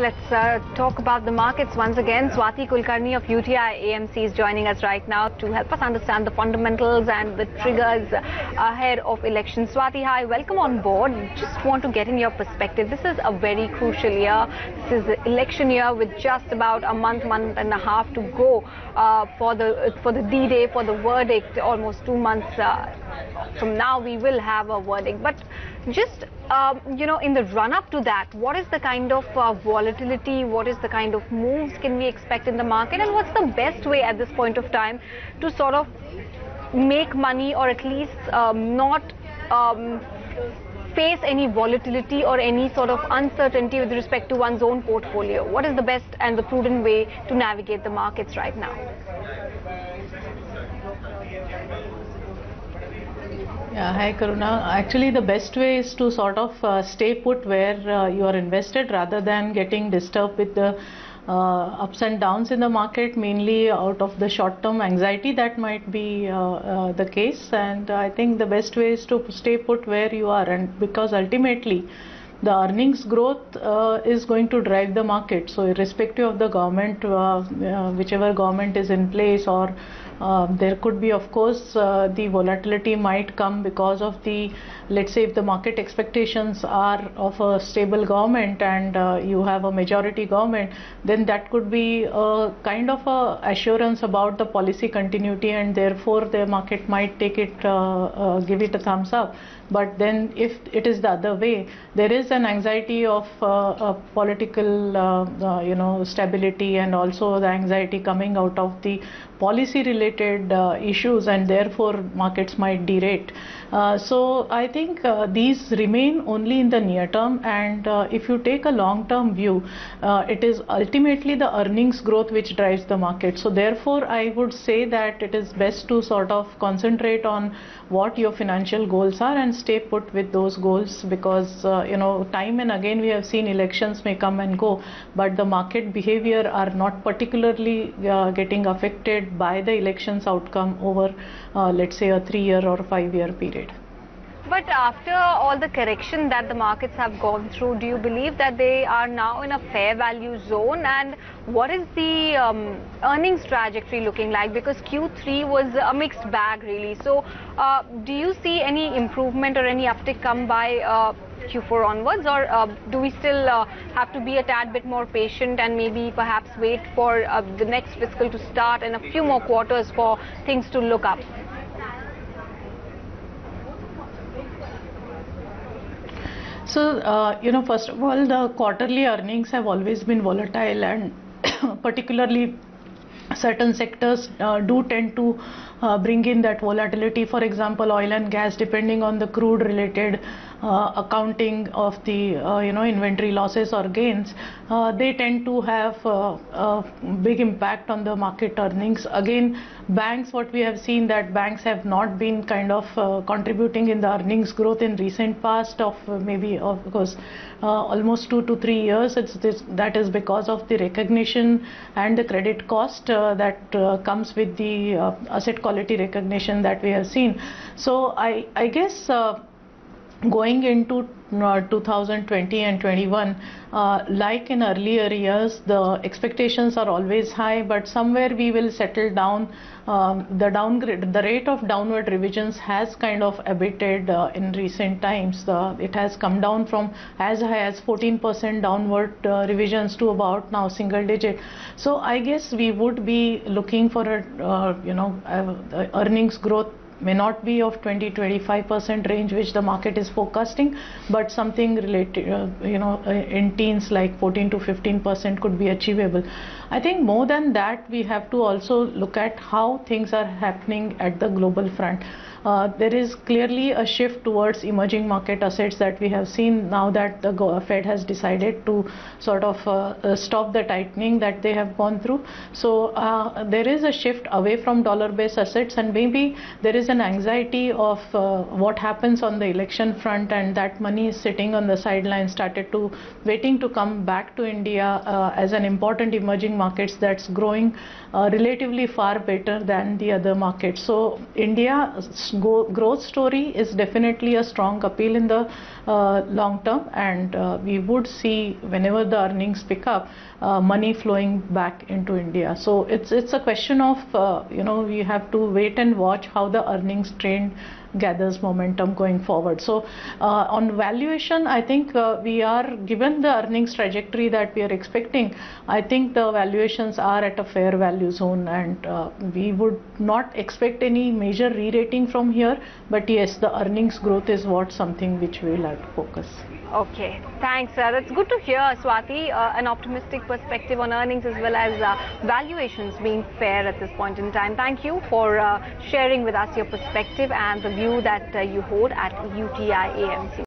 Let's talk about the markets once again. Swati Kulkarni of UTI AMC is joining us right now to help us understand the fundamentals and the triggers ahead of elections. Swati, hi, welcome on board. Just want to get in your perspective. This is a very crucial year. This is the election year with just about a month and a half to go for the D-Day, for the verdict. Almost 2 months from now, we will have a verdict. But just in the run-up to that, what is the kind of volatility, what is the kind of moves can we expect in the market, and what's the best way at this point of time to sort of make money, or at least not face any volatility or any sort of uncertainty with respect to one's own portfolio? What is the best and the prudent way to navigate the markets right now? Yeah, hi Karuna. Actually, the best way is to sort of stay put where you are invested rather than getting disturbed with the ups and downs in the market, mainly out of the short-term anxiety that might be the case. And I think the best way is to stay put where you are, and because ultimately the earnings growth is going to drive the market. So irrespective of the government, whichever government is in place, or there could be, of course, the volatility might come because of the, let's say, if the market expectations are of a stable government and you have a majority government, then that could be a kind of a assurance about the policy continuity, and therefore the market might take it, give it a thumbs up. But then if it is the other way, there is an anxiety of political stability, and also the anxiety coming out of the policy related issues, and therefore markets might derate. So I think these remain only in the near term, and if you take a long term view, it is ultimately the earnings growth which drives the market. So therefore I would say that it is best to sort of concentrate on what your financial goals are and stay put with those goals, because time and again we have seen elections may come and go, but the market behavior are not particularly getting affected by the elections outcome over let's say a 3-year or 5-year period. But after all the correction that the markets have gone through, do you believe that they are now in a fair value zone? And what is the earnings trajectory looking like? Because Q3 was a mixed bag really. So do you see any improvement or any uptick come by Q4 onwards, or do we still have to be a tad bit more patient and maybe perhaps wait for the next fiscal to start and a few more quarters for things to look up? So, first of all, the quarterly earnings have always been volatile, and particularly certain sectors do tend to bring in that volatility. For example, oil and gas, depending on the crude related accounting of the inventory losses or gains, they tend to have a big impact on the market earnings. Again, banks, what we have seen, that banks have not been kind of contributing in the earnings growth in recent past of maybe of course almost 2 to 3 years. That is because of the recognition and the credit cost that comes with the asset quality recognition that we have seen. So I guess going into 2020 and 21, like in earlier years, the expectations are always high, but somewhere we will settle down. The rate of downward revisions has kind of abated in recent times. It has come down from as high as 14% downward revisions to about now single digit. So I guess we would be looking for a earnings growth may not be of 20-25% range which the market is forecasting, but something related in teens like 14 to 15% could be achievable. I think more than that, we have to also look at how things are happening at the global front. There is clearly a shift towards emerging market assets that we have seen now that the Fed has decided to sort of stop the tightening that they have gone through. So there is a shift away from dollar-based assets, and maybe there is an anxiety of what happens on the election front, and that money is sitting on the sidelines, waiting to come back to India as an important emerging markets that's growing relatively far better than the other markets. So India growth story is definitely a strong appeal in the long term, and we would see whenever the earnings pick up, money flowing back into India. So it's a question of we have to wait and watch how the earnings trend gathers momentum going forward. So on valuation, I think we are, given the earnings trajectory that we are expecting, I think the valuations are at a fair value zone, and we would not expect any major re-rating from here. But yes, the earnings growth is something which we will have to focus. Okay, thanks. That's good to hear, Swati. An optimistic perspective on earnings as well as valuations being fair at this point in time. Thank you for sharing with us your perspective and the view that you hold at UTI AMC.